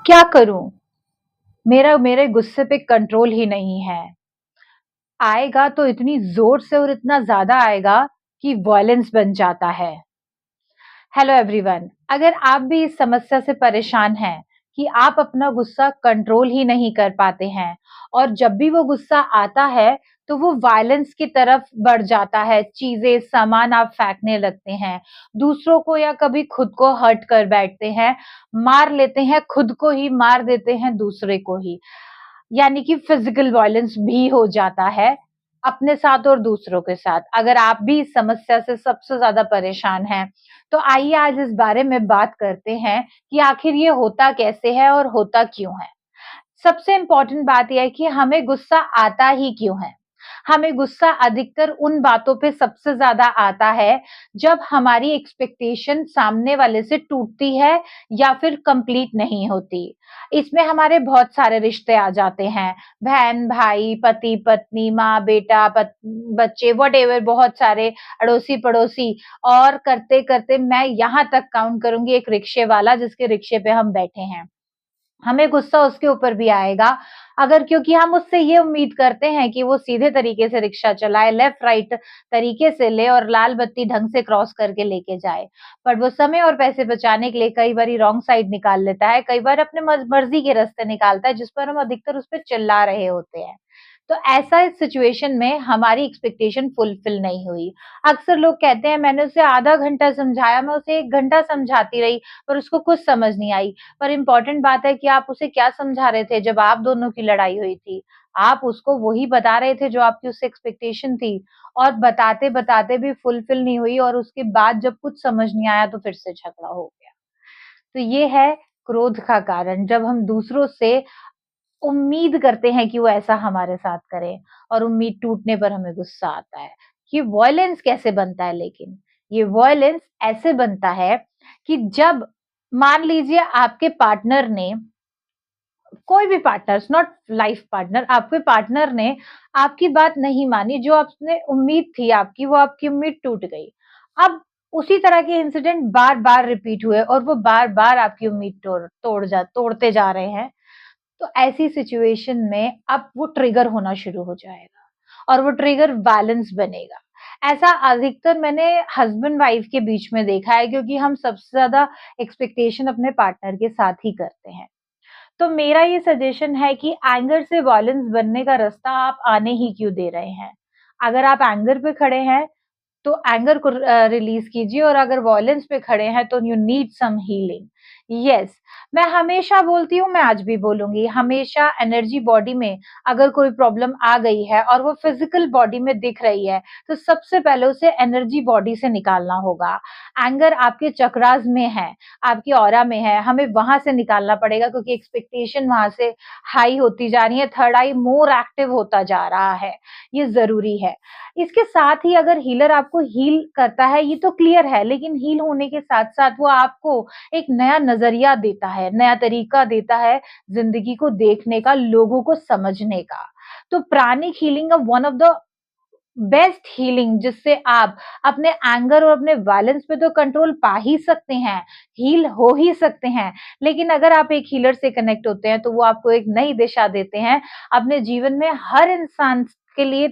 क्या करूं? मेरा मेरे गुस्से पे कंट्रोल ही नहीं है। आएगा तो इतनी जोर से और इतना ज्यादा आएगा कि वॉयलेंस बन जाता है। हेलो एवरीवन, अगर आप भी इस समस्या से परेशान हैं कि आप अपना गुस्सा कंट्रोल ही नहीं कर पाते हैं और जब भी वो गुस्सा आता है तो वो वायलेंस की तरफ बढ़ जाता है, चीजें सामान आप फेंकने लगते हैं, दूसरों को या कभी खुद को हर्ट कर बैठते हैं, मार लेते हैं, खुद को ही मार देते हैं, दूसरे को ही, यानी कि फिजिकल वायलेंस भी हो जाता है अपने साथ और दूसरों के साथ। अगर आप भी इस समस्या से सबसे ज्यादा परेशान हैं तो आइए आज इस बारे में बात करते हैं कि आखिर ये होता कैसे है और होता क्यों है। सबसे इम्पोर्टेंट बात यह है कि हमें गुस्सा आता ही क्यों है। हमें गुस्सा अधिकतर उन बातों पे सबसे ज्यादा आता है जब हमारी एक्सपेक्टेशन सामने वाले से टूटती है या फिर कंप्लीट नहीं होती। इसमें हमारे बहुत सारे रिश्ते आ जाते हैं, बहन भाई, पति पत्नी, माँ बेटा, बच्चे, वट, बहुत सारे अड़ोसी पड़ोसी, और करते करते मैं यहाँ तक काउंट करूंगी एक रिक्शे वाला जिसके रिक्शे पे हम बैठे हैं, हमें गुस्सा उसके ऊपर भी आएगा। अगर क्योंकि हम उससे ये उम्मीद करते हैं कि वो सीधे तरीके से रिक्शा चलाए, लेफ्ट राइट तरीके से ले और लाल बत्ती ढंग से क्रॉस करके लेके जाए। पर वो समय और पैसे बचाने के लिए कई बारी रॉन्ग साइड निकाल लेता है, कई बार अपने मर्जी के रास्ते निकालता है जिस पर हम अधिकतर उस पर चिल्ला रहे होते हैं। तो ऐसा इस सिचुएशन में हमारी एक्सपेक्टेशन फुलफिल नहीं हुई। अक्सर लोग कहते हैं मैंने उसे आधा घंटा समझाया, मैं उसे 1 घंटा समझाती रही पर उसको कुछ समझ नहीं आई। पर इम्पोर्टेंट बात है कि आप उसे क्या समझा रहे थे जब आप दोनों की लड़ाई हुई थी? आप उसको वही बता रहे थे जो आपकी उससे एक्सपेक्टेशन थी, और बताते-बताते भी फुलफिल नहीं हुई और उसके बाद जब कुछ समझ नहीं आया तो फिर से झगड़ा हो गया। तो ये है क्रोध का कारण, जब हम दूसरों से उम्मीद करते हैं कि वो ऐसा हमारे साथ करें और उम्मीद टूटने पर हमें गुस्सा आता है। ये वॉयलेंस कैसे बनता है लेकिन? ये वॉयलेंस ऐसे बनता है कि जब मान लीजिए आपके पार्टनर ने, कोई भी पार्टनर्स, नॉट लाइफ पार्टनर, आपके पार्टनर ने आपकी बात नहीं मानी, जो आपने उम्मीद थी आपकी, वो आपकी उम्मीद टूट गई। अब उसी तरह के इंसिडेंट बार-बार रिपीट हुए और वो बार-बार आपकी उम्मीद तोड़ते जा रहे हैं। तो ऐसी सिचुएशन में अब वो ट्रिगर होना शुरू हो जाएगा और वो ट्रिगर बैलेंस बनेगा। ऐसा अधिकतर मैंने हस्बैंड वाइफ के बीच में देखा है क्योंकि हम सबसे ज्यादा एक्सपेक्टेशन अपने पार्टनर के साथ ही करते हैं। तो मेरा ये सजेशन है कि एंगर से वॉयलेंस बनने का रास्ता आप आने ही क्यों दे रहे हैं। अगर आप एंगर पे खड़े हैं तो एंगर को रिलीज कीजिए, और अगर वॉयलेंस पे खड़े हैं तो you need some healing. Yes, मैं हमेशा बोलती हूँ, मैं आज भी बोलूंगी, हमेशा एनर्जी बॉडी में अगर कोई प्रॉब्लम आ गई है और वो फिजिकल बॉडी में दिख रही है तो सबसे पहले उसे एनर्जी बॉडी से निकालना होगा। एंगर आपके चक्रास में है, आपकी ऑरा में है, हमें वहां से निकालना पड़ेगा क्योंकि एक्सपेक्टेशन वहां से हाई होती जा रही है, थर्ड आई मोर एक्टिव होता जा रहा है। ये जरूरी है। इसके साथ ही अगर हीलर आपको हील करता है ये तो क्लियर है, लेकिन हील होने के साथ-साथ वो आपको एक नया नज़रिया देता है, नया तरीका देता है ज़िंदगी को देखने का, लोगों को समझने का। तो pranic healing one of the best healing, जिससे आप अपने एंगर और अपने वायलेंस पे तो कंट्रोल पा ही सकते हैं, हील हो ही सकते हैं। लेकिन अगर आप एक हीलर से कनेक्ट होते हैं तो वो आपको एक नई दिशा देते हैं अपने जीवन में, हर इंसान के लिए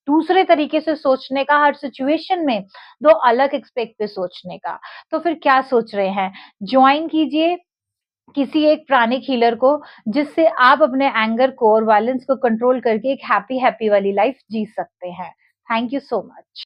दूसरे तरीके से सोचने का, हर सिचुएशन में 2 अलग एस्पेक्ट पे सोचने का। तो फिर क्या सोच रहे हैं? जॉइन कीजिए किसी एक प्राणिक हीलर को, जिससे आप अपने एंगर को और वायलेंस को कंट्रोल करके एक हैप्पी हैप्पी वाली लाइफ जी सकते हैं। Thank you so much.